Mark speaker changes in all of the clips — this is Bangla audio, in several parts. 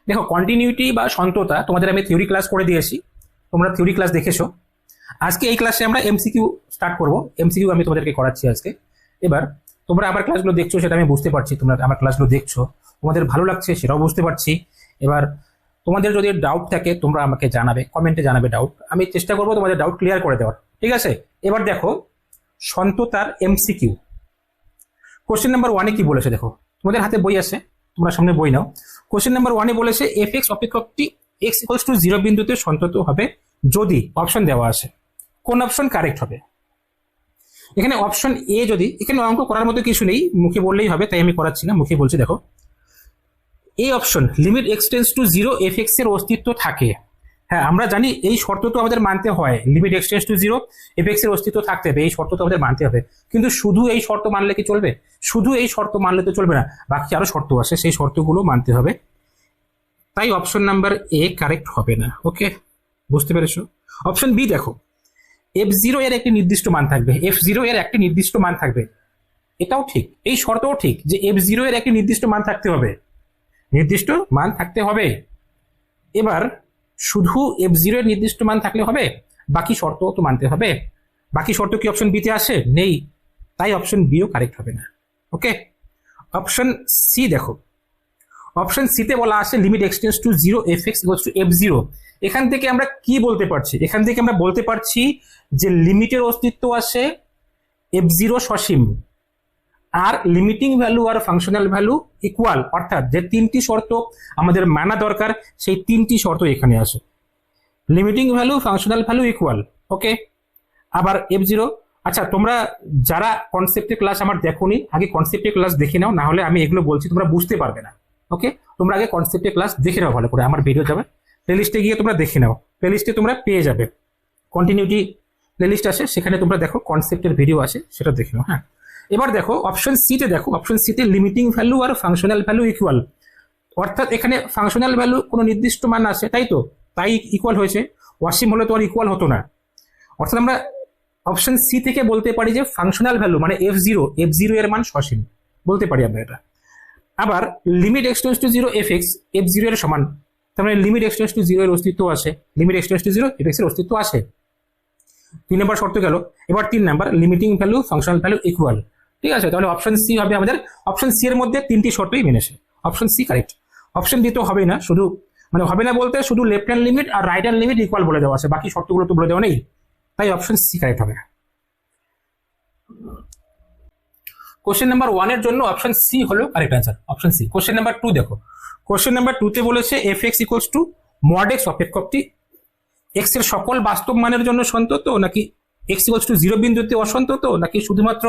Speaker 1: দেখো কন্টিনিউটি বা সন্ততা তোমাদের আমি থিওরি ক্লাস করে দিয়েছি, তোমরা থিওরি ক্লাস দেখেছো। আজকে এই ক্লাসে আমরা এমসিকিউ স্টার্ট করব। এমসিকিউ আমি তোমাদেরকে করাচ্ছি আজকে। এবার তোমরা আমার ক্লাসগুলো দেখছো সেটা আমি বুঝতে পারছি, তোমরা আমার ক্লাসগুলো দেখছো, তোমাদের ভালো লাগছে সেটাও বুঝতে পারছি। এবার তোমাদের যদি ডাউট থাকে তোমরা আমাকে জানাবে, কমেন্টে জানাবে ডাউট, আমি চেষ্টা করবো তোমাদের ডাউট ক্লিয়ার করে দেওয়ার, ঠিক আছে? এবার দেখো সন্ততার এমসিকিউ কোশ্চেন নাম্বার 1-এ কি বলেছে দেখো, তোমাদের হাতে বই আছে, তোমরা সামনে বই নাও। কোশ্চেন নাম্বার 1-এ বলেছে এফ এক্স অপেক্ষকটি এক্স ইকুয়ালস টু 0 বিন্দুতে সন্তত হবে যদি অপশন দেওয়া আছে, কোন অপশন কারেক্ট হবে? এখানে অপশন এ, যদি এখানে অঙ্ক করার মতো কিছু নেই, মুখে বললেই হবে, তাই আমি করাচ্ছি না, মুখে বলছি। দেখো এই option limit x tends to 0 f x এর অস্তিত্ব থাকে। হ্যাঁ আমরা জানি এই শর্ত তো আমাদের মানতে হয়, limit x tends to 0 f x এর অস্তিত্ব থাকতে হবে, এই শর্ত তো আমাদের মানতে হবে। কিন্তু শুধু এই শর্ত মানলে কি চলবে? শুধু এই শর্ত মানলে তো চলবে না, বাকি আরো শর্ত আছে, সেই শর্তগুলো মানতে হবে। তাই অপশন নাম্বার এ কারেক্ট হবে না। ওকে, বুঝতে পেরেছো? অপশন বি দেখো, f0 এর একটি নির্দিষ্ট মান থাকবে, f0 এর একটি নির্দিষ্ট মান থাকবে, এটাও ঠিক, এই শর্তও ঠিক যে f0 এর একটি নির্দিষ্ট মান থাকতে হবে, নির্দিষ্ট মান থাকতে হবে। এবার শুধু f0 এর নির্দিষ্ট মান থাকলে হবে, বাকি শর্ত তো মানতে হবে। বাকি শর্ত কি অপশন বিতে আসে? নেই, তাই অপশন বিও কারেক্ট হবে না। ওকে, অপশন সি দেখো, অপশন সিতে বলা আছে limit x tends to 0 f x equals to f0। এখান থেকে আমরা কি বলতে পারছি? এখান থেকে আমরা বলতে পারছি যে লিমিটের অস্তিত্ব আছে f0 সসীম, আর লিমিটিং ভ্যালু আর ফাংশনাল ভ্যালু ইকুয়াল, অর্থাৎ যে তিনটি শর্ত আমাদের মানা দরকার সেই তিনটি শর্ত এখানে আছে, limiting value, functional value equal. Okay, আবার f0, আচ্ছা তোমরা যারা কনসেপ্টের ক্লাস আমার দেখোনি, আগে কনসেপ্টের ক্লাস দেখে নাও, না হলে আমি এগুলো বলছি তোমরা বুঝতে পারবে না। ওকে, তোমরা আগে কনসেপ্টের ক্লাস দেখে নাও ভালো করে, আমার ভিডিও যাবে প্লেলিস্টে গিয়ে তোমরা দেখে নাও, প্লেলিস্টে তোমরা পেয়ে যাবে, কন্টিনিউটি প্লেলিস্ট আছে, সেখানে তোমরা দেখো কনসেপ্টের ভিডিও আছে, সেটা দেখে নাও। হ্যাঁ, এবার দেখো অপশন সিতে, দেখো অপশন সিতে লিমিটিং ভ্যালু আর ফাংশনাল ভ্যালু ইকুয়াল, অর্থাৎ এখানে ফাংশনাল ভ্যালু কোনো নির্দিষ্ট মান আছে, তাই তো, তাই ইকুয়াল হয়েছে, অসীম হলে তো আর ইকুয়াল হতো না। অর্থাৎ আমরা অপশন সি থেকে বলতে পারি যে ফাংশনাল ভ্যালু মানে f0 এর মান সসীম, বলতে পারি আমরা এটা। আবার limit x tends to 0 f x f0 এর সমান, তার মানে লিমিট এক্সটেন্স টু 0 এর অস্তিত্ব আছে, limit x tends to 0 f x এর অস্তিত্ব আছে। 2 নম্বর শর্ত গেল। এবার 3 নম্বর, limiting value functional value equal. ঠিক আছে, তাহলে অপশন সি হবে আমাদের। অপশন সি এর মধ্যে তিনটি শর্তই মেনেছে, option C correct. Option D তো হবেই না, শুধু মানে হবে না বলতে শুধু লেফট হ্যান্ড লিমিট আর রাইট হ্যান্ড লিমিট ইকুয়াল বলে দেওয়া আছে, বাকি শর্তগুলো তো বলে দেওয়া নেই, তাই অপশন সি কারেক্ট হবে। কোশ্চেন নাম্বার 1 এর জন্য অপশন সি হলো correct answer, option C. Question number 2 দেখো, কোশ্চেন নাম্বার 2 তে বলেছে F x equals to mod X অপেক্ষকটি এক্স এর সকল বাস্তব মানের জন্য সন্তত, নাকি এক্স ইকুয়ালস টু 0 বিন্দুতে অসন্তত, নাকি শুধুমাত্র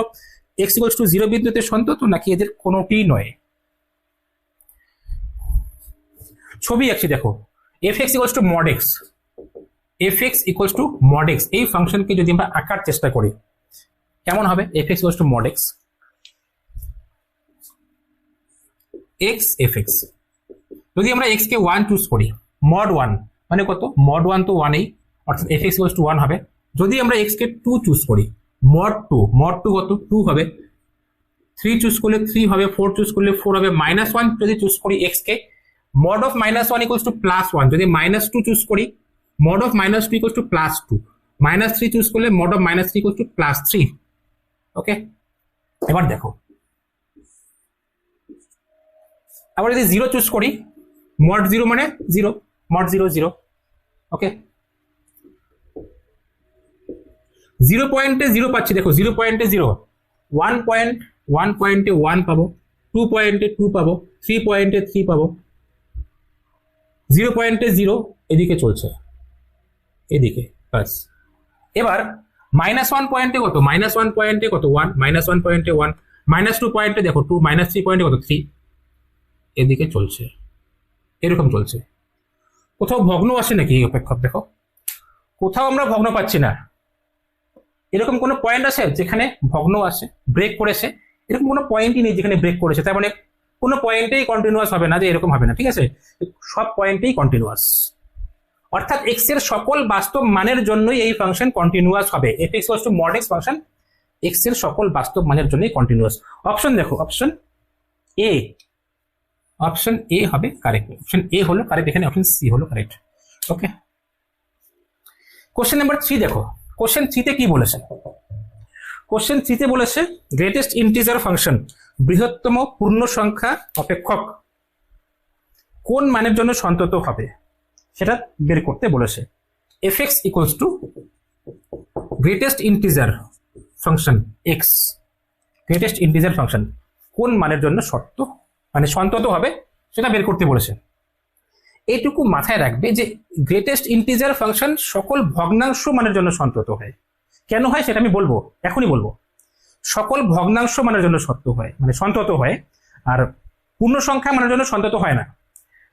Speaker 1: এক্স ইকুয়ালস টু 0 বিন্দুতে সন্তত, নাকি এদের কোনোটিই নয়। ছবি আঁকছি দেখো, F x equals to mod x, F x equals to mod x, এই ফাংশনকে যদি আমরা আঁকার চেষ্টা করি কেমন হবে? F x equals to mod x x F x, যদি আমরা এক্স কে 1 চুজ করি, মড 1 মানে কত? মড 1 তো 1এই, অর্থাৎ এফ এক্স ইকুয়ালস টু 1 হবে। যদি আমরা এক্স কে 2 চুজ করি, মড 2, মড 2 কত? 2 হবে। 3 চুজ করলে 3 হবে, 4 চুজ করলে 4 হবে। -1 যদি চুজ করি x K, mod of -1 equals to +1, যদি -2 চুজ করি, mod of -2 equals to +2, -3 choose করলে মড অফ -3 ইকুয়ালস টু +3। ওকে, এবার দেখো আবার যদি 0 চুজ করি, মড 0 মানে 0, মড 0 0। ওকে, 0 পয়েন্টে 0 পাচ্ছি, দেখো 0 পয়েন্টে 0, 1 পয়েন্টে 1 পাবো, 2 পয়েন্টে 2 পাবো, 3 পয়েন্টে 3 পাবো, 0 পয়েন্টে 0 এদিকে চলছে, এদিকে বাস। এবার -1 পয়েন্টে কত? -1 পয়েন্টে কত? 1, -1 পয়েন্টে 1, -2 পয়েন্টে দেখো 2, -3 পয়েন্টে কত? 3, এদিকে চলছে, এরকম চলছে। কোথাও ভগ্ন আসে নাকি এই অপেক্ষক? দেখো কোথাও আমরা ভগ্ন পাচ্ছি না, এরকম কোনো পয়েন্ট আছে যেখানে ভগ্ন আসে, ব্রেক করেছে? এরকম কোনো পয়েন্টই নেই যেখানে ব্রেক করেছে, তার মানে কোনো পয়েন্টেই কন্টিনিউয়াস হবে না, যে এরকম হবে না। ঠিক আছে, সব পয়েন্টেই কন্টিনিউয়াস, অর্থাৎ এক্স এর সকল বাস্তব মানের জন্যই এই ফাংশন কন্টিনিউয়াস হবে। F x equals to mod x function x এর সকল বাস্তব মানের জন্যই কন্টিনিউয়াস। অপশন দেখো, অপশন এ, অপশন এ হবে কারেক্ট, অপশন এ হলো কারেক্ট, এখানে অপশন সি হলো কারেক্ট। ওকে, কোশ্চেন নাম্বার 3 দেখো, কোশ্চেন 3 তে কি বলেছে? কোশ্চেন 3 তে বলেছে গ্রেটেস্ট ইন্টিজার ফাংশন, বৃহত্তম পূর্ণ সংখ্যা অপেক্ষক কোন মানের জন্য সন্তত হবে সেটা বের করতে বলেছে। fx equals to greatest integer function x, greatest integer function কোন মানের জন্য সন্তত হবে সেটা বের করতে বলেছে। এইটুকু মাথায় রাখবে যে গ্রেটেস্ট ইন্টিজার ফাংশন সকল ভগ্নাংশ মানের জন্য সন্তত হয়। কেন হয় সেটা আমি বলবো, এখনই বলবো। সকল ভগ্নাংশ মানের জন্য সন্তত হয়, আর পূর্ণ সংখ্যা মানের জন্য সন্তত হয় না।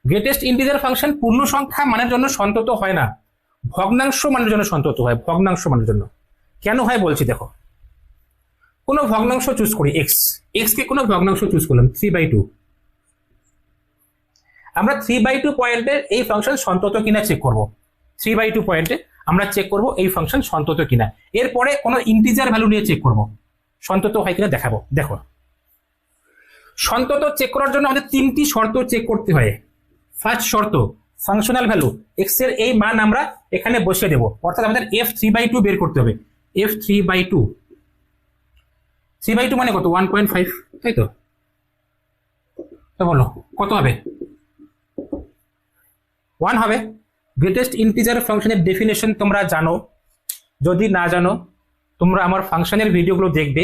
Speaker 1: গ্রেটেস্ট ইন্টিজার ফাংশন পূর্ণ সংখ্যা মানের জন্য সন্তত হয় না, ভগ্নাংশ মানের জন্য সন্তত হয়, ভগ্নাংশ মানের জন্য। কেন হয় বলছি দেখো, কোনো ভগ্নাংশ চুজ করি x কে কোনো ভগ্নাংশ চুজ করলাম 3/2, আমরা 3/2 পয়েন্টে এই ফাংশন সন্তত কিনা চেক করব। 3/2 পয়েন্টে আমরা চেক করব এই ফাংশন সন্তত কিনা, এরপরে কোনো ইন্টিজার ভ্যালু নিয়ে চেক করব সন্তত হয় কিনা দেখাবো। দেখো, সন্তত চেক করার জন্য আমাদের 3টি শর্ত চেক করতে হয়। ফার্স্ট শর্ত, ফাংশনাল ভ্যালু x এর এই মান আমরা এখানে বসিয়ে দেব, অর্থাৎ আমাদের f3/2 বের করতে হবে। f3/2, 3/2 মানে কত? 1.5, তাই তো? তো বলো কত হবে? 1 হবে। গ্রেটেস্ট ইন্টিজার ফাংশনের ডেফিনেশন তোমরা জানো, যদি না জানো তোমরা আমার ফাংশনের ভিডিওগুলো দেখবে,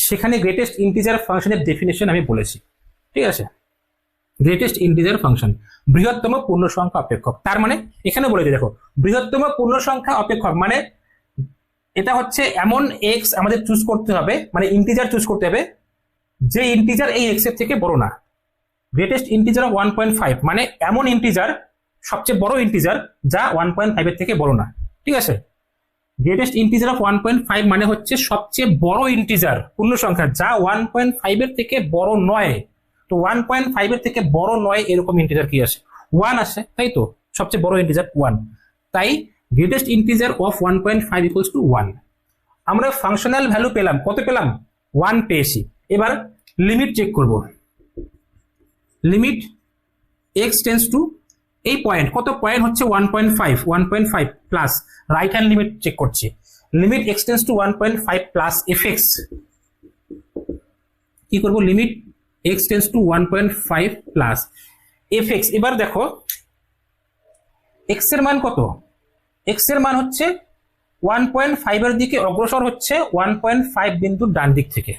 Speaker 1: সেখানে গ্রেটেস্ট ইন্টিজার ফাংশনের ডেফিনেশন আমি বলেছি, ঠিক আছে? গ্রেটেস্ট ইন্টিজার ফাংশন বৃহত্তম পূর্ণ সংখ্যা অপেক্ষক, তার মানে এখানে বলে দিই দেখো, বৃহত্তম পূর্ণ সংখ্যা অপেক্ষক মানে এটা হচ্ছে এমন এক্স আমাদের চুজ করতে হবে, মানে ইন্টিজার চুজ করতে হবে যে ইন্টিজার এই এক্স এর থেকে বড় না। গ্রেটেস্ট ইন্টিজার অফ 1.5 মানে এমন ইন্টিজার, সবচেয়ে বড় ইন্টিজার যা 1.5 এর থেকে বড় না, ঠিক আছে? গ্রেটেস্ট ইন্টিজার অফ 1.5 মানে হচ্ছে সবচেয়ে বড় ইন্টিজার পূর্ণ সংখ্যা যা 1.5 এর থেকে বড় নয়। তো 1.5 এর থেকে বড় নয় এরকম ইন্টিজার কি আসে? 1 আসে, তাই তো? সবচেয়ে বড় ইন্টিজার 1, তাই greatest integer of 1.5 equals to 1। আমরা ফাংশনাল ভ্যালু পেলাম, কত পেলাম? 1 পেয়েছি। এবার লিমিট চেক করব। লিমিট x টেন্ডস টু এই পয়েন্ট, কত পয়েন্ট হচ্ছে? 1.5 plus right hand limit check করছি। Limit x tends to 1.5 plus fx, কি করব? Limit x tends to 1.5 plus fx। এবার দেখো x এর মান কত? x এর মান হচ্ছে 1.5 এর দিকে অগ্রসর হচ্ছে 1.5 বিন্দুর ডান দিক থেকে।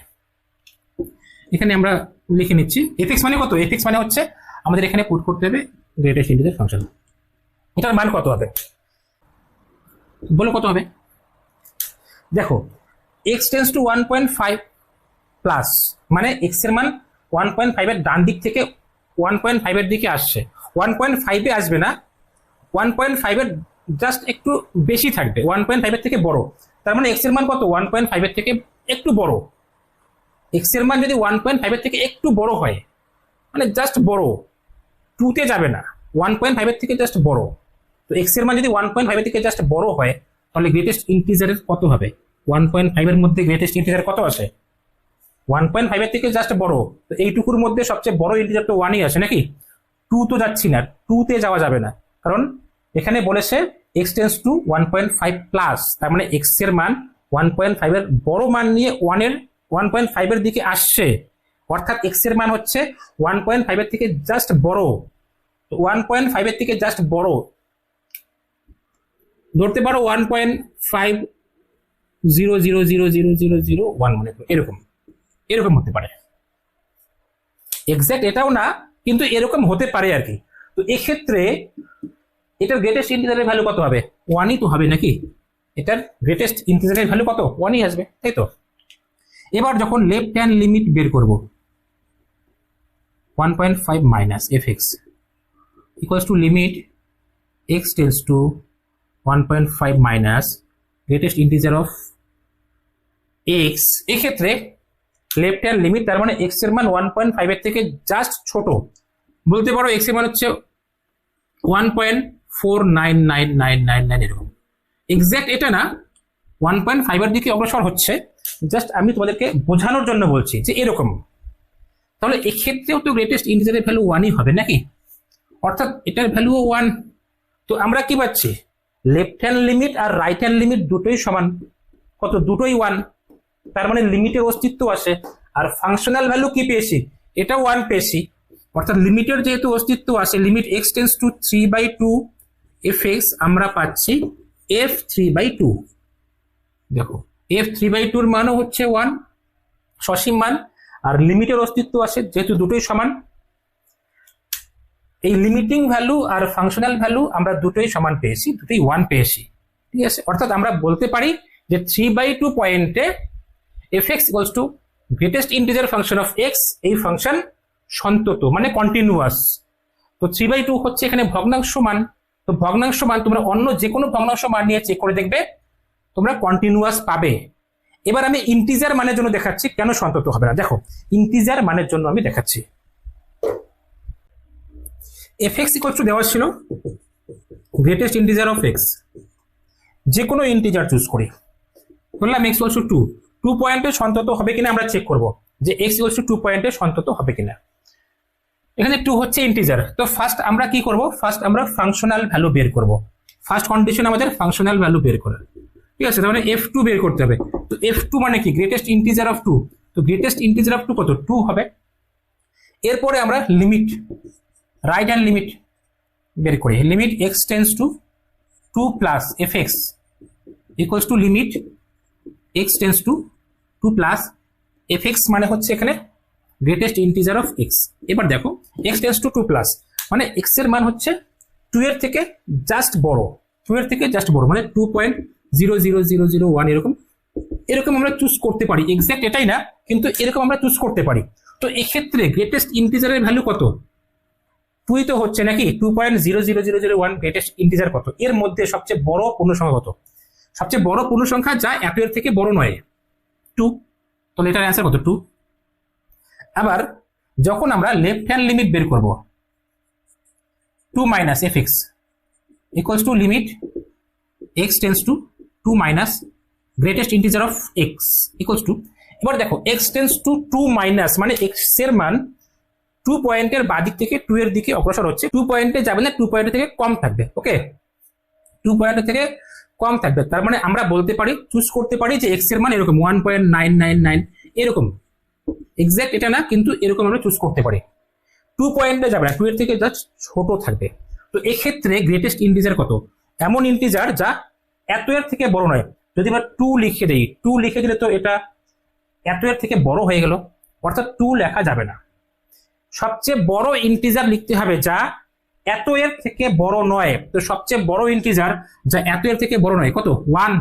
Speaker 1: এখানে আমরা লিখে নিচ্ছি fx মানে কত? fx মানে হচ্ছে আমাদের এখানে পুট করতে হবে গ্রেটেস্ট ইন্টিজার ফাংশন। এটার মান কত হবে বলো, কত হবে? দেখো x টেন্ডস টু 1.5 প্লাস মানে x এর মান 1.5 এর ডান দিক থেকে 1.5 এর দিকে আসছে, 1.5 এ আসবে না, 1.5 এর জাস্ট একটু বেশি থাকবে, 1.5 এর থেকে বড়। তার মানে x এর মান কত? 1.5 এর থেকে একটু বড়। x এর মান যদি 1.5 এর থেকে একটু বড় হয়, মানে জাস্ট বড়, 2 তে যাবে না, 1.5 এর থেকে জাস্ট বড়। তো x এর মান যদি 1.5 এর থেকে জাস্ট বড় হয়, তাহলে গ্রেটেস্ট ইন্টিজারের কত হবে? 1.5 এর মধ্যে গ্রেটেস্ট ইন্টিজার কত আছে? 1.5 এর থেকে জাস্ট বড়। তো এইটুকুর মধ্যে সবচেয়ে বড় ইন্টিজার তো 1ই আছে নাকি? 2 তো যাচ্ছি না, 2 তে যাওয়া যাবে না, কারণ এখানে বলেছে x টেন্ডস টু 1.5 প্লাস, তার মানে x এর মান 1.5 এর বড় মান নিয়ে 1.5 এর দিকে আসছে, অর্থাৎ x এর মান হচ্ছে 1.5 এর থেকে জাস্ট বড়। 1.5 এর থেকে জাস্ট বড় ধরতে পারো 1.50000001 মনে করো, এরকম হতে পারে। এক্সাক্ট এটাও না, কিন্তু এরকম হতে পারে আর কি। তো এক্ষেত্রে এটার গ্রেটেস্ট ইন্টিজারের ভ্যালু কত হবে? 1ই তো হবে নাকি? এটার গ্রেটেস্ট ইন্টিজারের ভ্যালু কত? 1ই আসবে, তাই তো? এবার যখন লেফট হ্যান্ড লিমিট বের করব, 1.5 minus fx equals to limit x tends to 1.5 minus greatest integer of x। এক্ষেত্রে লেফট হ্যান্ড লিমিট, তার মানে x এর মান 1.5 এর থেকে জাস্ট ছোট, বলতে পারো x এর মান হচ্ছে 1.499999 এরকম। এক্সাক্ট এটা না, 1.5 এর দিকে অগ্রসর হচ্ছে, জাস্ট আমি তোমাদেরকে বোঝানোর জন্য বলছি যে এরকম। তাহলে এক্ষেত্রেও তো গ্রেটেস্ট ইন্টিজারের ভ্যালু 1ই হবে নাকি, অর্থাৎ এটার ভ্যালুও 1। তো আমরা কি পাচ্ছি, লেফট হ্যান্ড লিমিট আর রাইট হ্যান্ড লিমিট দুটোই সমান, কত, দুটোই 1, তার মানে লিমিটের অস্তিত্ব আছে। আর ফাংশনাল ভ্যালু কি পেয়েছি, এটা 1 পেয়েছি, অর্থাৎ লিমিটের যেহেতু অস্তিত্ব আছে, limit x tends to 3/2 fx, আমরা পাচ্ছি f3/2। দেখো f3/2 এর মানও হচ্ছে 1, সসীম মান, আর লিমিটের অস্তিত্ব আছে যেহেতু দুটোই সমান। এই লিমিটিং ভ্যালু আর ফাংশনাল ভ্যালু আমরা দুটোই সমান পেয়েছি, দুটোই 1 পেয়েছি, ঠিক আছে। অর্থাৎ আমরা বলতে পারি যে 3/2 পয়েন্টে fx equals to greatest integer function of x, এই ফাংশন সন্তত মানে কন্টিনিউয়াস। তো 3/2 হচ্ছে এখানে ভগ্নাংশ মান, তো ভগ্নাংশ মান তোমরা অন্য যে কোনো ভগ্নাংশ মান নিয়ে চেক করে দেখবে তোমরা কন্টিনিউয়াস পাবে। এবার আমি ইন্টিজার মানের জন্য দেখাচ্ছি কেন সন্তত হবে না। দেখো ইন্টিজার মানের জন্য আমি দেখাচ্ছি, fx ইকুয়ালস টু দেওয়া ছিল গ্রেটেস্ট ইন্টিজার অফ x, যে কোনো ইন্টিজার চুজ করি, বললাম x ইকুয়ালস টু 2 পয়েন্টে সন্তত হবে কিনা আমরা চেক করব যে x ইকুয়ালস টু 2 পয়েন্টে সন্তত হবে কিনা। এখানে 2 হচ্ছে ইন্টিজার, তো ফার্স্ট আমরা কি করব, ফার্স্ট আমরা ফাংশনাল ভ্যালু বের করব। ফার্স্ট কন্ডিশন আমাদের ফাংশনাল ভ্যালু বের করার, ঠিক আছে। তার মানে f2 বের করতে হবে। তো f2 মানে কি, গ্রেটেস্ট ইন্টিজার অফ 2, তো গ্রেটেস্ট ইন্টিজার অফ 2 কত, 2 হবে। এরপরে আমরা লিমিট, রাইট হ্যান্ড লিমিট বের করি, limit x tends to 2 plus fx equals to limit x tends to 2 plus fx, মানে হচ্ছে এখানে গ্রেটেস্ট ইন্টিজার অফ x। এবার দেখো x টেন্স টু 2 প্লাস মানে x এর মান হচ্ছে 2 এর থেকে জাস্ট বড়, 2 এর থেকে জাস্ট বড়, মানে 2.00001 এরকম এরকম আমরা চুজ করতে পারি। এক্সাক্ট এটাই না, কিন্তু এরকম আমরা চুজ করতে পারি। তো এক্ষেত্রে গ্রেটেস্ট ইন্টিজারের ভ্যালু কত, 2 তো হচ্ছে নাকি, 2.00001 গ্রেটেস্ট ইন্টিজার কত, এর মধ্যে সবচেয়ে বড় পূর্ণ সংখ্যা কত, সবচেয়ে বড় পূর্ণ সংখ্যা যা এত এর থেকে বড় নয়, 2, তাহলে এটার অ্যান্সার কত, 2। আবার যখন আমরা লেফট হ্যান্ড লিমিট বের করব, 2 minus fx equals to limit x tends to 2 minus greatest integer of x equals to, এবার দেখো x টেন্স টু 2 মাইনাস মানে x এর মান 2 পয়েন্টের বাদিক থেকে 2 এর দিকে অগ্রসর হচ্ছে, 2 পয়েন্টে যাবে না, 2 পয়েন্টের থেকে কম থাকবে, ওকে, 2 পয়েন্টের থেকে কম থাকবে। তার মানে আমরা বলতে পারি, চুজ করতে পারি যে x এর মান এরকম 1.999 এরকম, এক্সাক্ট এটা না, কিন্তু এরকম আমরা চুজ করতে পারি। 2 পয়েন্টে যাবে না, 2 এর থেকে জাস্ট ছোট থাকবে। তো এক্ষেত্রে গ্রেটেস্ট ইন্টিজার কত, এমন ইন্টিজার যা এত এর থেকে বড় নয়। যদি আমরা 2 লিখে দেই, 2 লিখে দিলে তো এটা এত এর থেকে বড় হয়ে গেল, অর্থাৎ 2 লেখা যাবে না। সবচেয়ে বড় ইন্টিজার লিখতে হবে যা এত এর থেকে বড় নয়। তো সবচেয়ে বড় ইন্টিজার যা এত এর থেকে বড় নয় কত, 1,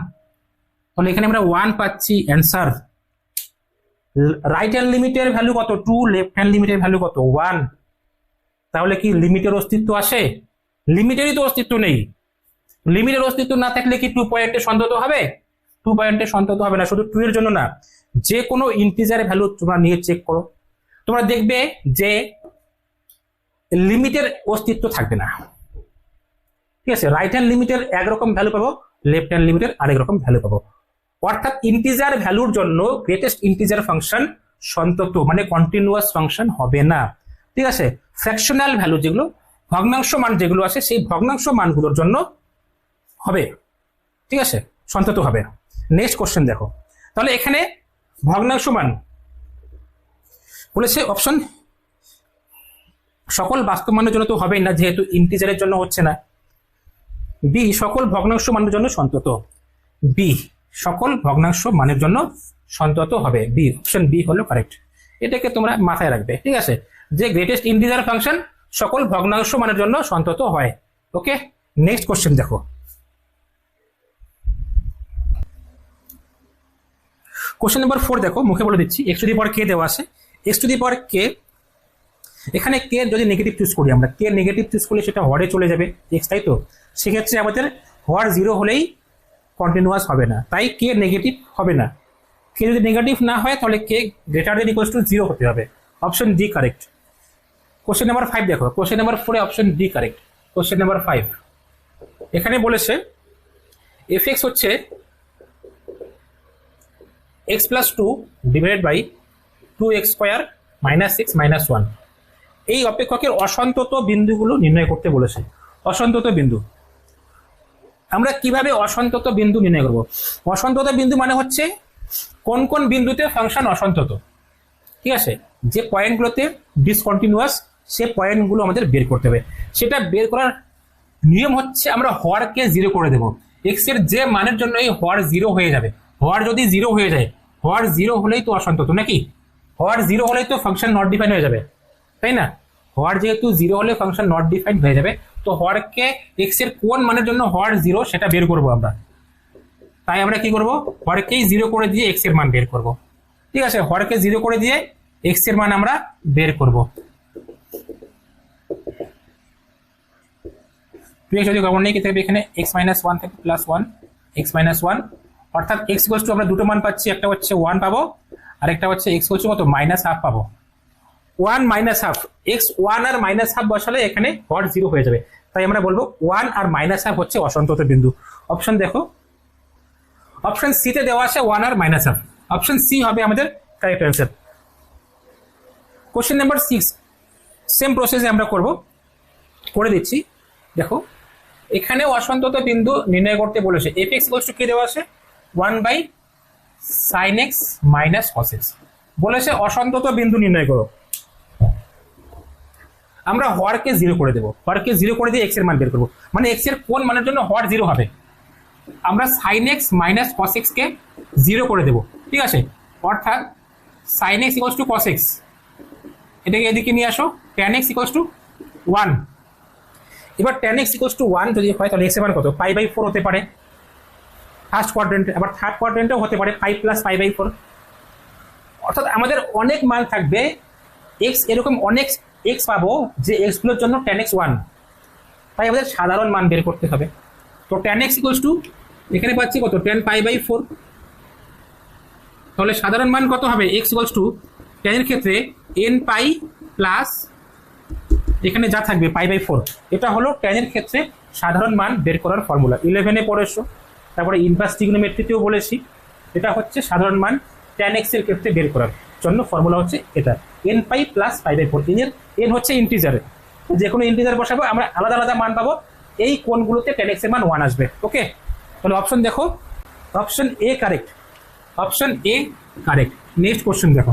Speaker 1: তাহলে এখানে আমরা 1 পাচ্ছি অ্যান্সার। রাইট হ্যান্ড লিমিটের ভ্যালু কত, 2, লেফট হ্যান্ড লিমিটের ভ্যালু কত, 1, তাহলে কি লিমিটের অস্তিত্ব আসে, লিমিটেরই তো অস্তিত্ব নেই। লিমিটের অস্তিত্ব না থাকলে কি 2 পয়েন্টে সন্তত হবে, 2 পয়েন্টে সন্তত হবে না। শুধু 2 এর জন্য না, যে কোনো ইন্টিজারের ভ্যালু তোমরা নিয়ে চেক করো, তোমরা দেখবে যে লিমিটের অস্তিত্ব থাকবে না, ঠিক আছে। রাইট হ্যান্ড লিমিটের একরকম ভ্যালু পাবো, লেফট হ্যান্ড লিমিটের আরেক রকম ভ্যালু পাবো। অর্থাৎ ইন্টিজার ভ্যালুর জন্য গ্রেটেস্ট ইন্টিজার ফাংশন সন্তত মানে কন্টিনিউয়াস ফাংশন হবে না, ঠিক আছে। ফ্র্যাকশনাল ভ্যালু যেগুলো, ভগ্নাংশ মান যেগুলো আছে, সেই ভগ্নাংশ মানগুলোর জন্য হবে, ঠিক আছে, সন্তত হবে। নেক্সট কোশ্চেন দেখো, তাহলে এখানে ভগ্নাংশ মান বলেছে অপশন সকল বাস্তব মানের জন্য তো হবেই না, যেহেতু ইন্টিজারের জন্য হচ্ছে না। বি সকল ভগ্নাংশ মানের জন্য সন্তত, বি সকল ভগ্নাংশ মানের জন্য সন্তত হবে, বি, অপশন বি হলো কারেক্ট। এটাকে তোমরা মাথায় রাখবে, ঠিক আছে, যে গ্রেটেস্ট ইন্টিজার ফাংশন সকল ভগ্নাংশ মানের জন্য সন্তত হয়। ওকে, নেক্সট কোশ্চেন দেখো, কোশ্চেন নাম্বার 4 দেখো, মুখে বলে দিচ্ছি, x to the power k দেওয়া আছে, x to the power k, এখানে k যদি নেগেটিভ চুজ করি আমরা, k নেগেটিভ চুজ করলে সেটা হরে চলে যাবে x, তাই তো। সেক্ষেত্রে আমাদের হর 0 হলেই কন্টিনিউয়াস হবে না, তাই k নেগেটিভ হবে না। k যদি নেগেটিভ না হয় তাহলে k greater than equals to 0 হতে হবে, option D correct. Question number 5 দেখো, question number 4 option D correct. Question number 5 এখানে বলেছে fx হচ্ছে x plus 2 divided by 2x square -6 -1। এই অপেক্ষকের অসন্তত বিন্দুগুলো নির্ণয় করতে বলেছে। অসন্তত বিন্দু, আমরা কিভাবে অসন্তত বিন্দু নির্ণয় করব? অসন্তত বিন্দু মানে হচ্ছে কোন কোন বিন্দুতে ফাংশন অসন্তত, ঠিক আছে, যে পয়েন্টগুলোতে ডিসকন্টিনিউয়াস, সে পয়েন্টগুলো আমাদের বের করতে হবে। সেটা বের করার নিয়ম হচ্ছে আমরা হরকে 0 করে দেব। এক্স এর যে মানের জন্য এই হর 0 হয়ে যাবে। হর যদি 0 হয়ে যায়, হর 0 হলেই তো অসন্তত নাকি? হর 0 হলেই তো ফাংশন নট ডিফাইন হয়ে যাবে, তাই না? হর যেহেতু 0 হলে ফাংশন নট ডিফাইন হয়ে যাবে, তো হরকে এক্স এর কোন মানের জন্য হর 0 সেটা বের করব আমরা। তাই আমরা কি করব? হরকেই 0 করে দিয়ে এক্স এর মান বের করব। ঠিক আছে, হরকে 0 করে দিয়ে এক্স এর মান আমরা বের করব। যদি কমন নেই কি থাকবে এখানে x-1 থেকে +1 x-1, অর্থাৎ x = আমরা দুটো মান পাচ্ছি, একটা হচ্ছে 1 পাবো আর একটা হচ্ছে x = কত -1/2 পাবো। 1 -1/2, x 1 আর -1/2 বসালে এখানে হর 0 হয়ে যাবে। তাই আমরা বলবো 1 আর -1/2 হচ্ছে অসন্তত বিন্দু। অপশন দেখো, অপশন সি তে দেওয়া আছে 1 আর -1/2। অপশন সি হবে আমাদের correct answer. Question number 6, same প্রসেসে আমরা করে দিচ্ছি। দেখো, এখানেও অসন্তত বিন্দু নির্ণয় করতে বলেছে। fx = কি দেওয়া আছে 1/sin x - cos x বলেছে অসন্তত বিন্দু নির্ণয় করো। আমরা হরকে 0 করে দেব, হরকে 0 করে দিয়ে x এর মান বের করব। মানে x এর কোন মানের জন্য হর 0 হবে? আমরা sin x - cos x কে 0 করে দেব, ঠিক আছে? অর্থাৎ sin x = cos x, এটাকে এদিকে নিয়ে আসো, tan x = 1। এবার tan x = 1 যদি হয় তাহলে x এর মান কত? π/4 হতে পারে ফার্স্ট কোয়াড্রেন্টে, আবার থার্ড কোয়াড্রেন্টেও হতে পারে 5 + π/4। অর্থাৎ আমাদের অনেক মান থাকবে, x এরকম অনেক x পাবো যে x গুলোর জন্য tan x 1। তাই আমাদের সাধারণ মান বের করতে হবে। তো tan x = এখানে পাচ্ছি কত? tan π/4। তাহলে সাধারণ মান কত হবে? x = tan এর ক্ষেত্রে nπ প্লাস এখানে যা থাকবে π/4। এটা হলো tan এর ক্ষেত্রে সাধারণ মান বের করার ফর্মুলা। 11-এ পড়েছো, তারপরে ইনভার্স ট্রিগনোমেট্রিতেও বলেছি। এটা হচ্ছে সাধারণ মান tan x এর ক্ষেত্রে বের করার জন্য ফর্মুলা হচ্ছে এটা, nπ প্লাস π/4। n হচ্ছে ইন্টিজার, যে কোনো ইন্টিজার বসাবো, আমরা আলাদা আলাদা মান পাবো। এই কোনগুলোতে tan x এর মান 1 আসবে। ওকে, তাহলে অপশন দেখো, option A correct, option A correct. Next question দেখো,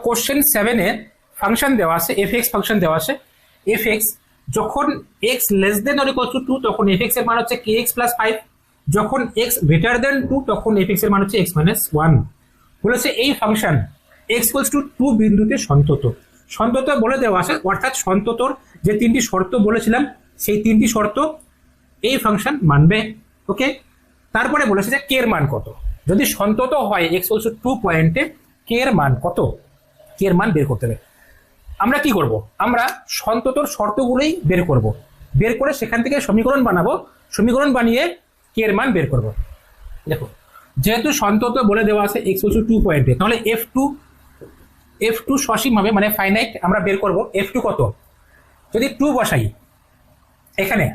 Speaker 1: কোশ্চেন 7-এ ফাংশন দেওয়া আছে, fx ফাংশন দেওয়া আছে। fx যখন x <= 2 তখন fx এর মান হচ্ছে kx + 5, যখন x <= 2 তখন fx এর মান হচ্ছে x - 1। বলেছে এই ফাংশন x = 2 বিন্দুতে সন্তত। সন্তত বলে দেওয়া আছে, অর্থাৎ সন্ততর যে তিনটি শর্ত বলেছিলাম সেই তিনটি শর্ত এই ফাংশন মানবে। ওকে, তারপরে বলেছে যে k এর মান কত। যদি সন্তত হয় x = 2 পয়েন্টে, k এর মান কত? k এর মান বের করতে হবে। আমরা কি করব? আমরা সন্ততর শর্তগুলোই বের করব, বের করে সেখান থেকে সমীকরণ বানাবো, সমীকরণ বানিয়ে k এর মান বের করব। দেখো, যেহেতু সন্তত বলে দেওয়া আছে x = 2 পয়েন্টে, তাহলে f2 সসীম হবে, মানে ফাইনাইট। আমরা বের করব f2 কত। যদি 2 বসাই এখানে,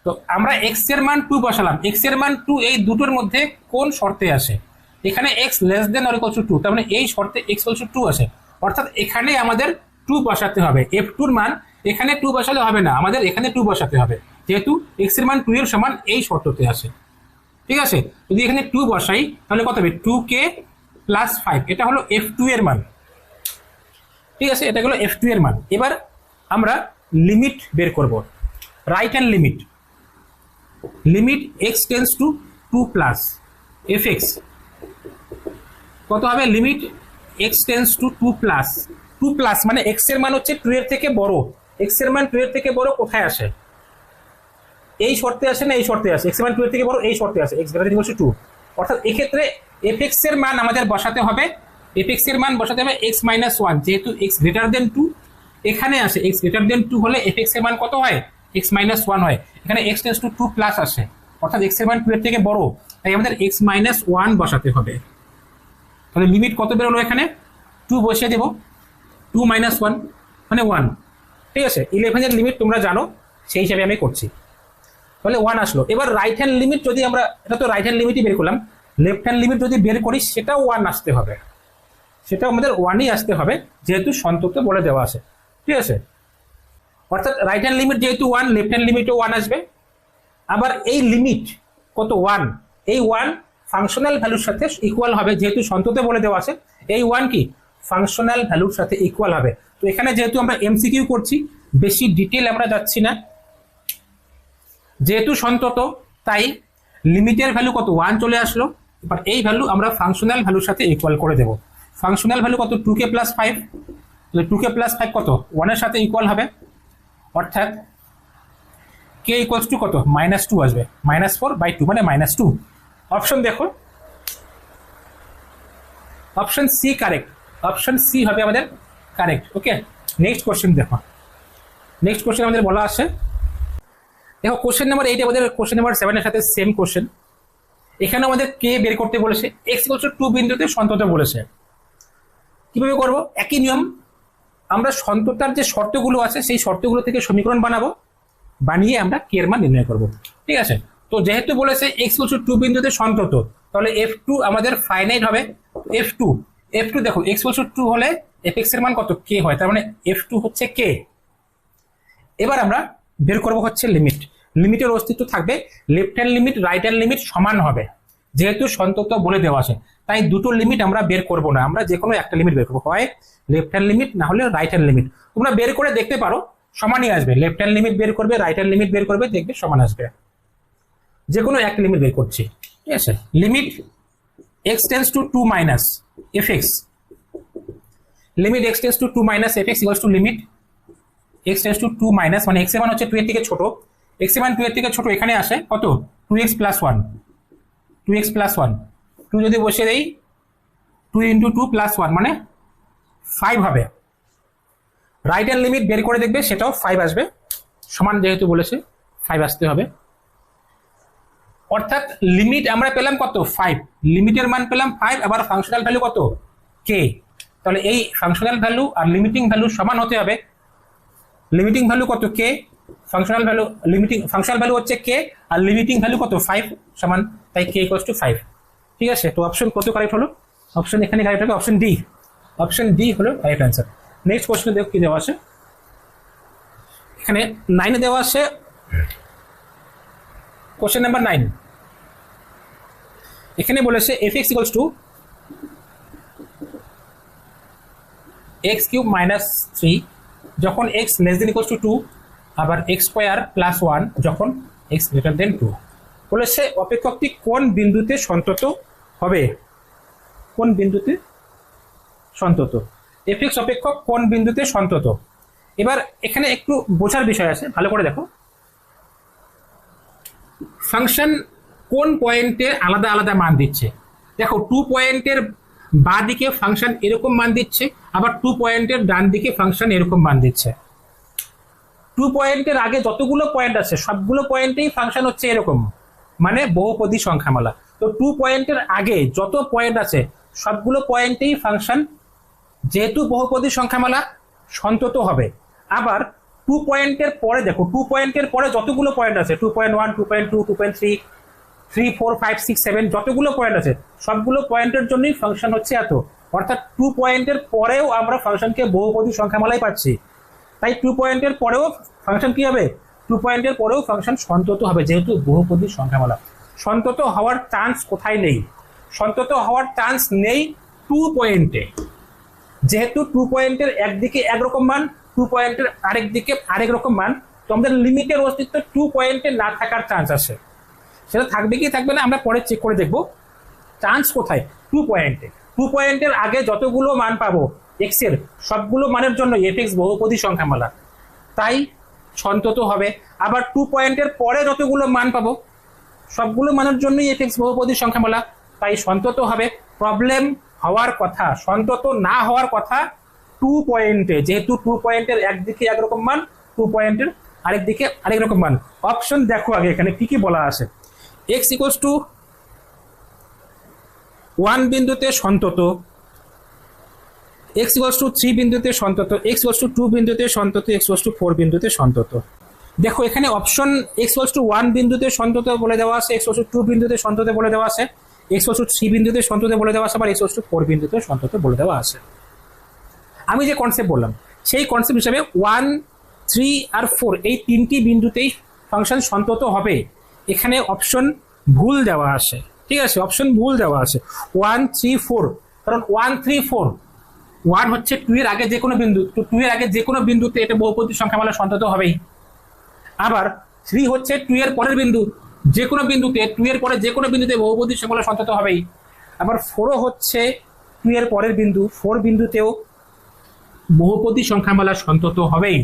Speaker 1: তো আমরা x এর মান 2 বসালাম, x এর মান 2 এই দুটোর মধ্যে কোন শর্তে আসে? এখানে x <= 2, তার মানে এই শর্তে x = 2 আসে। অর্থাৎ এখানে আমাদের 2 বসাতে হবে। f2 এর মান এখানে 2 বসালে হবে না, আমাদের এখানে 2 বসাতে হবে, যেহেতু x এর মান 2 এর সমান এই শর্ততে আসে। ঠিক আছে, যদি এখানে 2 বসাই তাহলে কত হবে? 2k + 5, এটা হলো f2 এর মান। ঠিক আছে, এটা হলো f2 এর মান। এবার আমরা লিমিট বের করব, right hand limit. Limit x → 2 plus fx কত হবে? লিমিট x → 2 প্লাস 2 প্লাস মানে x এর মান হচ্ছে 2 এর থেকে বড়। x এর মান 2 এর থেকে বড় কোথায় আসে? এই শর্তে আসে না এই শর্তে আসে? x এর মান 2 এর থেকে বড় এই শর্তে আসে, x > 2। অর্থাৎ এক্ষেত্রে fx এর মান আমাদের বসাতে হবে, fx এর মান বসাতে হবে x - 1, যেহেতু x <= 2 এখানে আসে। x <= 2 হলে fx এর মান কত হয়? x - 1 হয়। এখানে x → 2 প্লাস আসে, অর্থাৎ x এর মান 2 এর থেকে বড়, তাই আমাদের x - 1 বসাতে হবে। তাহলে লিমিট কত বেরোলো? এখানে 2 বসিয়ে দেব, 2 - 1 মানে 1। ঠিক আছে, 11 এর লিমিট তোমরা জানো, সেই হিসাবে আমি করছি। তাহলে 1 আসলো। এবার রাইট হ্যান্ড লিমিট যদি আমরা, এটা তো রাইট হ্যান্ড লিমিটই বের করলাম, লেফট হ্যান্ড লিমিট যদি বের করি সেটাও 1 আসতে হবে। সেটা আমাদের ওয়ানই আসতে হবে, যেহেতু সন্তত বলে দেওয়া আছে। ঠিক আছে, অর্থাৎ রাইট হ্যান্ড লিমিট যেহেতু ওয়ান, লেফট হ্যান্ড লিমিটও ওয়ান আসবে। আবার এই লিমিট কত ওয়ান, এই ওয়ান ফাংশনাল ভ্যালুর সাথে ইকুয়াল হবে, যেহেতু সন্ততে বলে দেওয়া আছে এই ওয়ান কি ফাংশনাল ভ্যালুর সাথে ইকুয়াল হবে। তো এখানে যেহেতু আমরা এমসিকিউ করছি, বেশি ডিটেল আমরা যাচ্ছি না, যেহেতু সন্তত তাই লিমিটের ভ্যালু কত ওয়ান চলে আসলো। এবার এই ভ্যালু আমরা ফাংশনাল ভ্যালুর সাথে ইকুয়াল করে দেব। ফাংশনাল ভ্যালু কত 2k + 5, তাহলে 2k + 5 কত ওয়ানের সাথে ইকুয়াল হবে, অর্থাৎ k = কত -2 আসবে, -4/2 মানে -2। অপশন দেখো, option C correct, option C হবে আমাদের কারেক্ট। ওকে, নেক্সট কোশ্চেন দেখো। নেক্সট কোশ্চেন আমাদের বলা আছে, দেখো কোশ্চেন নাম্বার 8 আমাদের কোশ্চেন নাম্বার 7 এর সাথে সেম কোশ্চেন। এখানে আমাদের কে বের করতে বলেছে, x = 2 বিন্দুতে সন্তত বলেছে। কিভাবে করব, একই নিয়ম, আমরা সন্ততার যে শর্তগুলো আছে সেই শর্তগুলো থেকে সমীকরণ বানাবো, বানিয়ে আমরা কে এর মান নির্ণয় করব। ঠিক আছে, তো যেহেতু বলেছে x = 2 বিন্দুতে সন্তত, তাহলে f2 আমাদের ফাইনাইট হবে। f2 দেখো x = 2 হলে fx এর মান কত k হয়, তার মানে f2 হচ্ছে k। এবার আমরা বের করব হচ্ছে লিমিট। লিমিটের অস্তিত্ব থাকবে, left hand limit right hand limit সমান হবে, যেহেতু সন্তত বলে দেওয়া আছে তাই দুটো লিমিট আমরা বের করব না, আমরা যে কোনো একটা লিমিট বের করবো, হয় লেফট হ্যান্ড লিমিট না হলে রাইট হ্যান্ড লিমিট। তোমরা বের করে দেখতে পারো সমানই আসবে, লেফট হ্যান্ড লিমিট বের করবে রাইট হ্যান্ড লিমিট বের করবে, দেখবে সমান আসবে। যে কোনো একটা লিমিট বের করছি। ঠিক আছে, limit x tends two 2 - fx, limit x tends two 2 - fx equals to limit x tends two 2 - মানে x এর মান হচ্ছে 2 এর থেকে ছোট, x এর মান 2 এর থেকে ছোট, এখানে আসে কত 2x + 1, 2x + 1, 2 যদি বসিয়ে দেই 2 × 2 + 1 মানে 5 হবে। রাইট হ্যান্ড লিমিট বের করে দেখবে সেটাও 5 আসবে, সমান যেহেতু বলেছে 5 আসতে হবে। অর্থাৎ লিমিট আমরা পেলাম কত 5, লিমিটের মান পেলাম 5, আবার ফাংশনাল ভ্যালু কত k। তাহলে এই ফাংশনাল ভ্যালু আর লিমিটিং ভ্যালু সমান হতে হবে। লিমিটিং ভ্যালু কত k, functional value functional value হচ্ছে k, আর লিমিটিং ভ্যালু কত 5 সমান, তাই k = 5। ঠিক আছে, তো অপশন কত কারেক্ট হলো, অপশন এখানে কারেক্ট হবে অপশন ডি, অপশন ডি হলো রাইট অ্যান্সার। নেক্সট কোশ্চেন দেখো কি দেওয়া আছে, এখানে 9 এ দেওয়া আছে কোশ্চেন নাম্বার 9। এখানে বলেছে fx = x³ - 3 যখন x <= 2, আবার x² + 1 যখন x <= 2। বলেছে অপেক্ষকটি কোন বিন্দুতে সন্তত হবে, কোন বিন্দুতে সন্তত, fx অপেক্ষক কোন বিন্দুতে সন্তত। এবার এখানে একটু বোঝার বিষয় আছে, ভালো করে দেখো। ফাংশন কোন পয়েন্টে আলাদা আলাদা মান দিচ্ছে, দেখো 2 পয়েন্টের বাঁ দিকে ফাংশন এরকম মান দিচ্ছে, আবার 2 পয়েন্টের ডান দিকে ফাংশন এরকম মান দিচ্ছে। 2 পয়েন্টের আগে যতগুলো পয়েন্ট আছে সবগুলো পয়েন্টেই ফাংশন হচ্ছে এরকম, মানে বহুপদী সংখ্যামালা। তো 2 পয়েন্টের আগে যত পয়েন্ট আছে সবগুলো পয়েন্টেই ফাংশন, যেহেতু বহুপদী সংখ্যামালা সন্তত হবে। আবার 2 পয়েন্টের পরে দেখো, 2 পয়েন্টের পরে যতগুলো পয়েন্ট আছে 2.1, 2.2, 2.3, 3, 4, 5, 6, 7 যতগুলো পয়েন্ট আছে সবগুলো পয়েন্টের জন্যই ফাংশন হচ্ছে এত। অর্থাৎ 2 পয়েন্টের পরেও আমরা ফাংশনকে বহুপদী সংখ্যামালাই পাচ্ছি, তাই 2 পয়েন্টের পরেও ফাংশন কি হবে, 2 পয়েন্টের পরেও ফাংশন সন্তত হবে, যেহেতু বহুপদী সংখ্যামালা। সন্তত হওয়ার চান্স কোথায় নেই, সন্তত হওয়ার চান্স নেই 2 পয়েন্টে, যেহেতু 2 পয়েন্টের একদিকে একরকম মান, 2 পয়েন্টের আরেক দিকে আরেক রকম মান, তো আমাদের লিমিটের অস্তিত্ব 2 পয়েন্টে না থাকার চান্স আছে। সেটা থাকবে কি থাকবে না আমরা পরে চেক করে দেখব। চান্স কোথায়, 2 পয়েন্টে। 2 পয়েন্টের আগে যতগুলো মান পাবো x এর সবগুলো মানের জন্য fx বহুপদী সংখ্যামালা, তাই সন্তত হবে। আবার 2 পয়েন্টের পরে যতগুলো মান পাবো সবগুলো মানের জন্যই fx বহুপদী সংখ্যামালা, তাই সন্তত হবে। প্রবলেম হওয়ার কথা, সন্তত না হওয়ার কথা 2 পয়েন্টে, যেহেতু 2 পয়েন্টের একদিকে একরকম মান, 2 পয়েন্টের আরেক দিকে আরেক রকম মান। অপশন দেখো আগে এখানে কি কি বলা আছে। x = 1 বিন্দুতে সন্তত, x = 3 বিন্দুতে সন্তত, x = 2 বিন্দুতে সন্তত, x = 4 বিন্দুতে সন্তত। দেখো এখানে অপশন x = 1 বিন্দুতে সন্তত বলে দেওয়া আছে, x = 2 বিন্দুতে সন্তত বলে দেওয়া আছে, এক্স ইকুয়ালস টু 3 বিন্দুতে সন্তত বলে দেওয়া আছে, আবার এক্স ইকুয়ালস টু 4 বিন্দুতে সন্তত বলে দেওয়া আছে। আমি যে কনসেপ্ট বললাম সেই কনসেপ্ট হিসাবে 1, 3 আর 4 এই তিনটি বিন্দুতেই ফাংশন সন্তত হবে। এখানে অপশন ভুল দেওয়া আছে, ঠিক আছে, অপশন ভুল দেওয়া আছে 1, 3, 4, কারণ 1, 3, 4, 1 হচ্ছে 2 এর আগে যে কোনো বিন্দু, তো 2 এর আগে যে কোনো বিন্দুতে এটা বহুপদী সংখ্যামালা সন্তত হবেই। আবার 3 হচ্ছে 2 এর পরের বিন্দু, যে কোনো বিন্দুতে 2 এর পরে যে কোনো বিন্দুতে বহুপদী সংখ্যামালা সন্তত হবেই। আবার 4ও হচ্ছে 2 এর পরের বিন্দু, 4 বিন্দুতেও বহুপদী সংখ্যামালা সন্তত হবেই,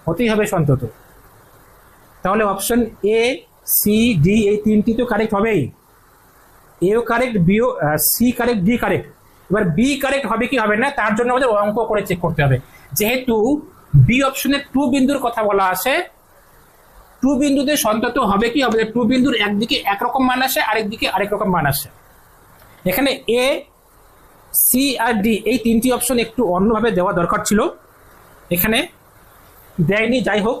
Speaker 1: হতেই হবে সন্তত। তাহলে অপশন এ, সি, ডি এই তিনটি তো কারেক্ট হবেই। এও কারেক্ট, বিও, সি কারেক্ট, ডি কারেক্ট। এবার বি কারেক্ট হবে কি হবে না তার জন্য আমাদের অঙ্ক করে চেক করতে হবে। যেহেতু বি অপশনে 2 বিন্দুর কথা বলা আছে, 2 বিন্দুতে সন্তত হবে কি হবে, 2 বিন্দুর একদিকে একরকম মান আসে, আরেক দিকে আরেক রকম মান আসে। এখানে এ, সি আর ডি এই তিনটি অপশন একটু অন্যভাবে দেওয়া দরকার ছিল, এখানে দেয়নি। যাই হোক,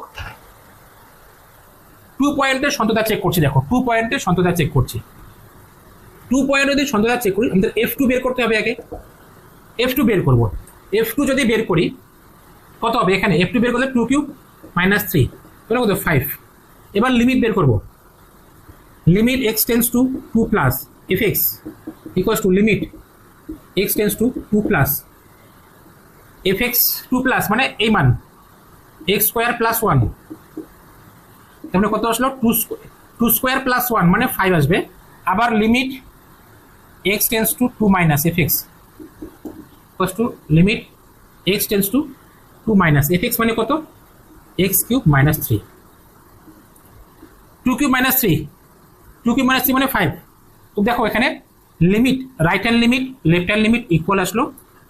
Speaker 1: 2 পয়েন্টের সন্ততা চেক করছি। দেখো 2 পয়েন্টের সন্ততা চেক করছি। 2 পয়েন্ট যদি সন্ততা চেক করি আমাদের F2 বের করতে হবে আগে। F2 বের করব। F2 যদি বের করি কত হবে, এখানে F2 বের করলে 2 কিউব মাইনাস 3 কত 5। এবার লিমিট বের করব। Limit x tends to 2 plus fx equals to limit x tends to 2 plus fx 2 plus মানে এই মান x স্কোয়ার প্লাস 1, তাহলে কত আসলো 2 স্কোয়ার প্লাস 1 মানে 5 আসবে। আবার limit x tends to 2 minus fx equals to limit x tends to 2 minus fx মানে কত x cube minus 3, 2 cube minus 3, 2 cube minus 3 মানে 5। তো দেখো এখানে limit right hand limit left hand limit equal আসলো,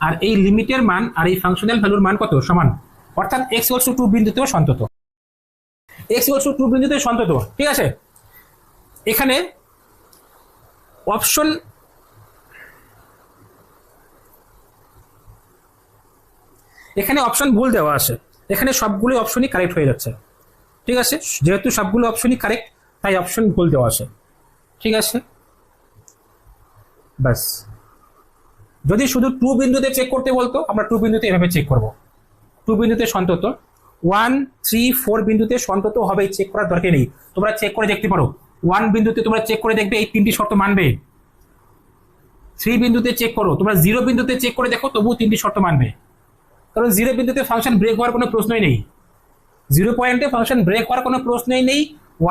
Speaker 1: আর এই লিমিটের মান আর এই ফাংশনাল ভ্যালুর মান কত সমান, অর্থাৎ x equals to 2 বিন্দুতেও সন্তত, x equals to 2 বিন্দুতে সন্তত, ঠিক আছে। এখানে অপশন ভুল দেওয়া আছে, এখানে সবগুলো অপশনই কারেক্ট হয়ে যাচ্ছে, ঠিক আছে। যেহেতু সবগুলো অপশনই কারেক্ট তাই অপশন ভুল দেওয়া আছে, ঠিক আছে। বাস, যদি শুধু 2 বিন্দুতে চেক করতে বলতো আমরা 2 বিন্দুতে এভাবে চেক করব। 2 বিন্দুতে সন্তত, 1, 3, 4 বিন্দুতে সন্তত হবেই, চেক করার দরকার নেই। তোমরা চেক করে দেখতে পারো, 1 বিন্দুতে তোমরা চেক করে দেখবে এই 3টি শর্ত মানবে। 3 বিন্দুতে চেক করো, তোমরা 0 বিন্দুতে চেক করে দেখো তবুও 3টি শর্ত মানবে, কারণ 0 বিন্দুতে ফাংশন ব্রেক হওয়ার কোনো প্রশ্নই নেই। 0 পয়েন্টে ফাংশন ব্রেক হওয়ার কোনো প্রশ্নই নেই,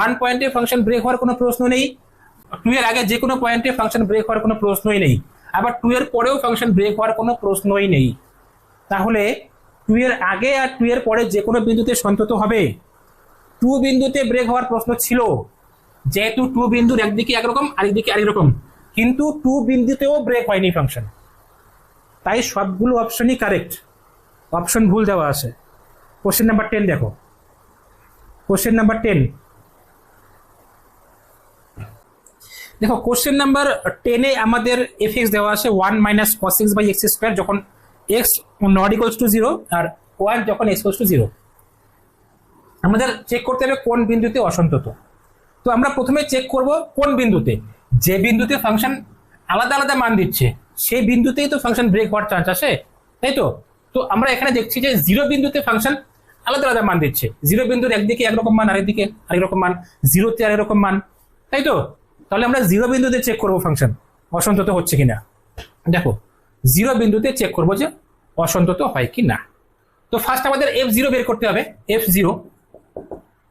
Speaker 1: 1 পয়েন্টে ফাংশন ব্রেক হওয়ার কোনো প্রশ্ন নেই, 2 এর আগে যে কোনো পয়েন্টে ফাংশন ব্রেক হওয়ার কোনো প্রশ্নই নেই, আবার 2 এর পরেও ফাংশন ব্রেক হওয়ার কোনো প্রশ্নই নেই। তাহলে 2 এর আগে আর 2 এর পরে যে কোনো বিন্দুতে সন্তত হবে। 2 বিন্দুতে ব্রেক হওয়ার প্রশ্ন ছিল, যেহেতু 2 বিন্দুর একদিকে একরকম আরেকদিকে আরেক রকম, কিন্তু 2 বিন্দুতেও ব্রেক হয়নি ফাংশন, তাই সবগুলো অপশনই কারেক্ট, অপশন ভুল দেওয়া আছে। কোশ্চেন নাম্বার 10 দেখো, কোশ্চেন নাম্বার 10 দেখো, কোশ্চেন নাম্বার 10-এ আমাদের fx দেওয়া আছে 1 minus cos x by x square যখন x নট ইকুয়ালস টু 0 আর 1 যখন x ইকুয়ালস টু 0। আমাদের চেক করতে হবে কোন বিন্দুতে অসন্তত। তো আমরা প্রথমে চেক করব কোন বিন্দুতে, যে বিন্দুতে ফাংশন আলাদা আলাদা মান দিচ্ছে সেই বিন্দুতেই তো ফাংশন ব্রেক হওয়ার চান্স আছে, তাই তো। তো আমরা এখানে দেখছি যে 0 বিন্দুতে ফাংশন আলাদা আলাদা মান দিচ্ছে, 0 বিন্দুর একদিকে একরকম মান আরেকদিকে আরেক রকম মান, 0-তে আরেক রকম মান, তাই তো। তাহলে আমরা 0 বিন্দুতে চেক করবো ফাংশন অসন্তত হচ্ছে কিনা। দেখো 0 বিন্দুতে চেক করবো যে অসন্তত হয় কি না। তো ফার্স্ট আমাদের f0 বের করতে হবে, f0।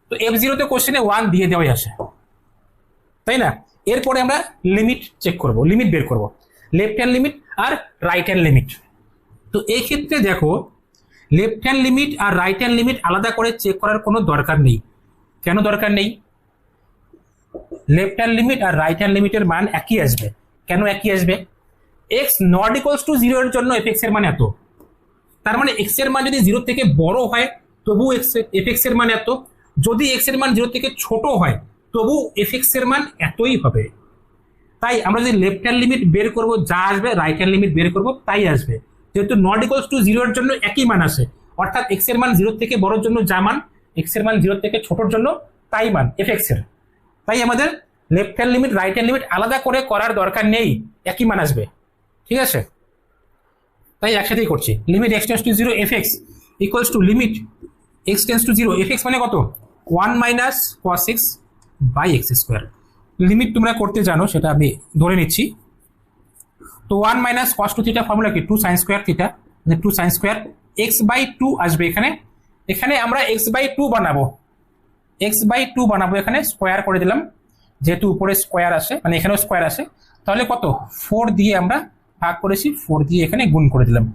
Speaker 1: তো f0 তে কোশ্চেনে 1 দিয়ে দেওয়াই আছে, তাই না। এরপরে আমরা লিমিট চেক করব, লিমিট বের করব, লেফট হ্যান্ড লিমিট আর রাইট হ্যান্ড লিমিট। তো এই ক্ষেত্রে দেখো লেফট হ্যান্ড লিমিট আর রাইট হ্যান্ড লিমিট আলাদা করে চেক করার কোনো দরকার নেই। কেন দরকার নেই? লেফট হ্যান্ড লিমিট আর রাইট হ্যান্ড লিমিটের মান একই আসবে। কেন একই আসবে? x নট ইকুয়ালস টু 0 এর জন্য fx এর মান এত, তার মানে x এর মান যদি 0 থেকে বড় হয় তবু fx এর মান এত, যদি x এর মান 0 থেকে ছোট হয় তবু fx এর মান এতই হবে। তাই আমরা যদি লেফট হ্যান্ড লিমিট বের করব যা আসবে রাইট হ্যান্ড লিমিট বের করব তাই আসবে, যেহেতু নট ইকুয়ালস টু 0 এর জন্য একই মান আসে, অর্থাৎ x এর মান 0 থেকে বড়র জন্য যা মান, x এর মান 0 থেকে ছোটর জন্য তাই মান fx এর। তাই আমাদের left hand limit right hand limit আলাদা করে করার দরকার নেই, একই মান আসবে, ঠিক আছে? তাই একসাথেই করছি। Limit x tends to zero f x equals to limit x tends to zero f x মানে কত, 1 minus cos x by x square. Limit তোমরা করতে জানো, সেটা আমি ধরে নিচ্ছি। তো 1 minus cos two theta formula কি, 2 সাইন স্কোয়ার থিটা, মানে 2 সাইন স্কোয়ার এক্স বাই 2 আসবে এখানে। এখানে আমরা এক্স বাই 2 বানাবো, এক্স বাই 2 বানাবো, এখানে স্কোয়ার করে দিলাম, যেহেতু উপরে স্কোয়ার আসে, মানে এখানেও স্কোয়ার আসে, তাহলে কত 4 দিয়ে আমরা ভাগ করেছি, 4 দিয়ে এখানে গুণ করে দিলাম,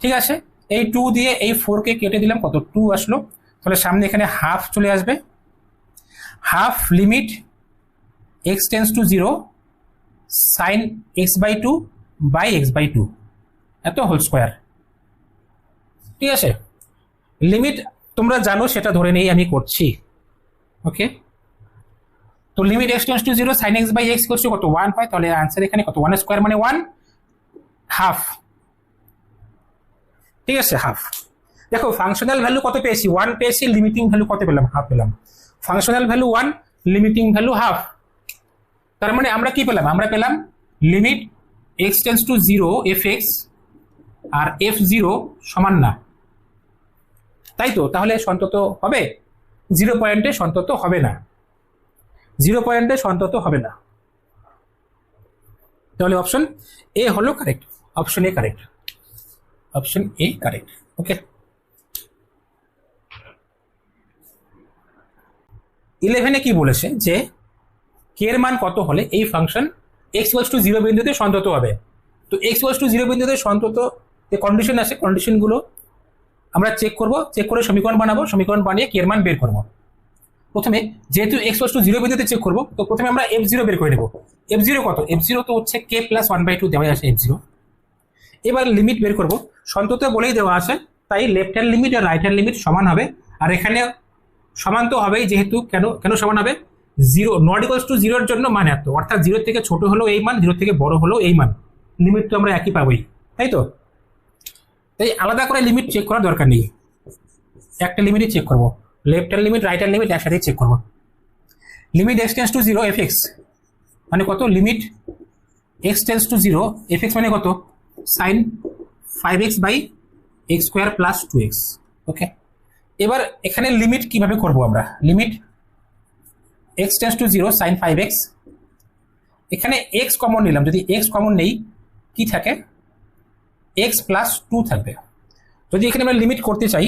Speaker 1: ঠিক আছে? এই 2 দিয়ে এই 4 কে কেটে দিলাম, কত 2 আসলো, তাহলে সামনে এখানে হাফ চলে আসবে, half limit x tends to zero sine x by 2 by x by 2 এত হোল স্কোয়ার, ঠিক আছে? লিমিট তোমরা জানো, সেটা ধরে নেই আমি করছি, ওকে? তো limit x tends to zero sine x by x করছে কত 1 হয়, তাহলে আনসার এখানে কত 1 স্কোয়ার মানে 1 হাফ, ঠিক আছে? হাফ। দেখো ফাংশনাল ভ্যালু কত পেয়েছি, 1 পেয়েছি, লিমিটিং ভ্যালু কত পেলাম, হাফ পেলাম। Functional value 1, limiting value half, তার মানে আমরা কি পেলাম, আমরা পেলাম limit x tends to zero f x আর এফ জিরো সমান না, তাই তো? তাহলে সন্তত হবে, 0 পয়েন্টে সন্তত হবে না, 0 পয়েন্টে সন্তত হবে না, তাহলে অপশন এ হলো correct, option A correct, option A correct, okay? 11 কি বলেছে যে কে এর মান কত হলে এই ফাংশন এক্স ইকুয়ালস টু 0 বিন্দুতে সন্তত হবে। তো এক্স ইকুয়ালস টু 0 বিন্দুতে সন্তত যে কন্ডিশন আছে, কন্ডিশনগুলো আমরা চেক করব, চেক করে সমীকরণ বানাবো, সমীকরণ বানিয়ে কে এর মান বের করব। প্রথমে যেহেতু এক্স ইকুয়ালস টু 0 বিন্দুতে চেক করব, তো প্রথমে আমরা f0 বের করে নেব। f0 কত, f0 তো হচ্ছে k প্লাস 1/2 দেওয়া আছে f0। এবার লিমিট বের করব, সন্তত বলেই দেওয়া আছে, তাই লেফট হ্যান্ড লিমিট আর রাইট হ্যান্ড লিমিট সমান হবে, আর এখানে সমান তো হবেই, যেহেতু কেন কেন সমান হবে, 0 নট ইকুয়ালস টু 0 এর জন্য মান এত, অর্থাৎ 0 থেকে ছোট হলো এই মান, 0 থেকে বড় হলো এই মান, লিমিট তো আমরা একই পাবোই, তাই তো? তাই আলাদা করে লিমিট চেক করার দরকার নেই, একটা লিমিটই চেক করব, left hand limit right hand limit একসাথেই চেক করব। Limit x tends to zero f x মানে কত, limit x tends to zero f x মানে কত, sine 5x by x square plus 2x, okay? এবার এখানে লিমিট কিভাবে করব আমরা, limit x tends to zero sine 5x, এখানে এক্স কমন নিলাম, যদি এক্স কমন নেই কি থাকে, এক্স প্লাস 2 থাকবে। যদি এখানে আমরা লিমিট করতে চাই,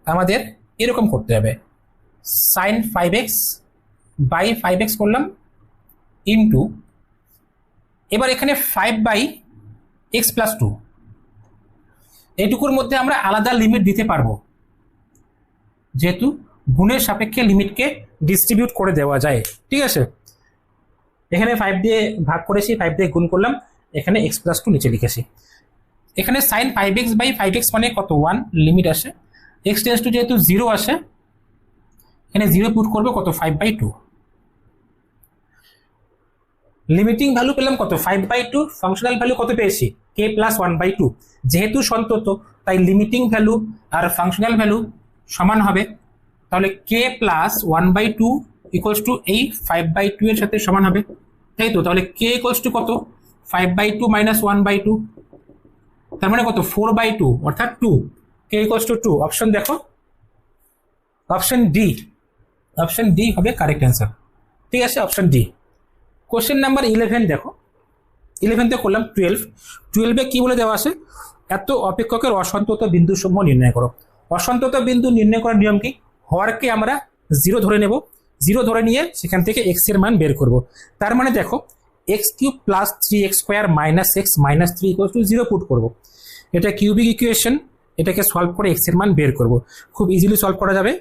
Speaker 1: আমাদের এরকম করতে হবে, সাইন 5x বাই 5x করলাম ইন্টু, এবার এখানে 5 বাই এক্স প্লাস 2, এইটুকুর মধ্যে আমরা আলাদা লিমিট দিতে পারবো, যেহেতু গুণের সাপেক্ষে লিমিটকে ডিস্ট্রিবিউট করে দেওয়া যায়, ঠিক আছে? এখানে 5 দিয়ে ভাগ করেছি, 5 দিয়ে গুণ করলাম, এখানে এক্স প্লাস 2 নিচে লিখেছি। এখানে সাইন 5x বাই 5x মানে কত 1 লিমিট আসে, এক্স টেন্স টু যেহেতু 0 আসে, এখানে 0 পুট করবে কত 5/2, লিমিটিং ভ্যালু পেলাম কত 5/2, ফাংশনাল ভ্যালু কত পেয়েছি k প্লাস 1/2, যেহেতু সন্তত তাই লিমিটিং ভ্যালু আর ফাংশনাল ভ্যালু সমান হবে, তাহলে k প্লাস 1/2 ইকুয়ালস টু এই 5/2 এর সাথে সমান হবে, তাই তো? তাহলে k ইকুয়ালস টু কত 5/2 মাইনাস 1/2, তার মানে কত 4/2 অর্থাৎ 2, k ইকুয়ালস টু 2। অপশন দেখো, অপশন ডি, অপশন ডি হবে কারেক্ট অ্যান্সার, ঠিক আছে? Option D. কোশ্চেন নাম্বার 11 দেখো, 11তে করলাম 12 কি বলে দেওয়া আছে, এত অপেক্ষকের অসন্তত বিন্দু সমূহ নির্ণয় করো। অসন্তত বিন্দু নির্ণয় করার নিয়ম কি, হরকে আমরা 0 ধরে নেব, 0 ধরে নিয়ে সেখান থেকে x এর মান বের করব। তার মানে দেখো x³ plus 3x square minus x minus 3 equal to 0 put করব। এটা কিউবিক ইকুয়েশন, এটাকে সলভ করে x এর মান বের করব, খুব ইজিলি সলভ করা যাবে।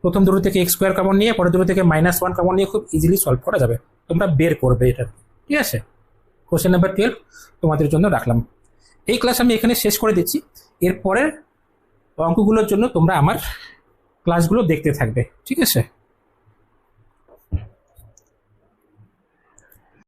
Speaker 1: প্রথম দুটো থেকে x স্কোয়ার কমন নিয়ে, পরের দুটো থেকে -1 কমন নিয়ে খুব ইজিলি সলভ করা যাবে, তোমরা বের করবে এটা, ঠিক আছে? কোশ্চেন নাম্বার 12 তোমাদের জন্য রাখলাম। এই ক্লাস আমি এখানে শেষ করে দিচ্ছি, এরপরের অঙ্কগুলোর জন্য তোমরা আমার ক্লাসগুলো দেখতে থাকবে, ঠিক আছে?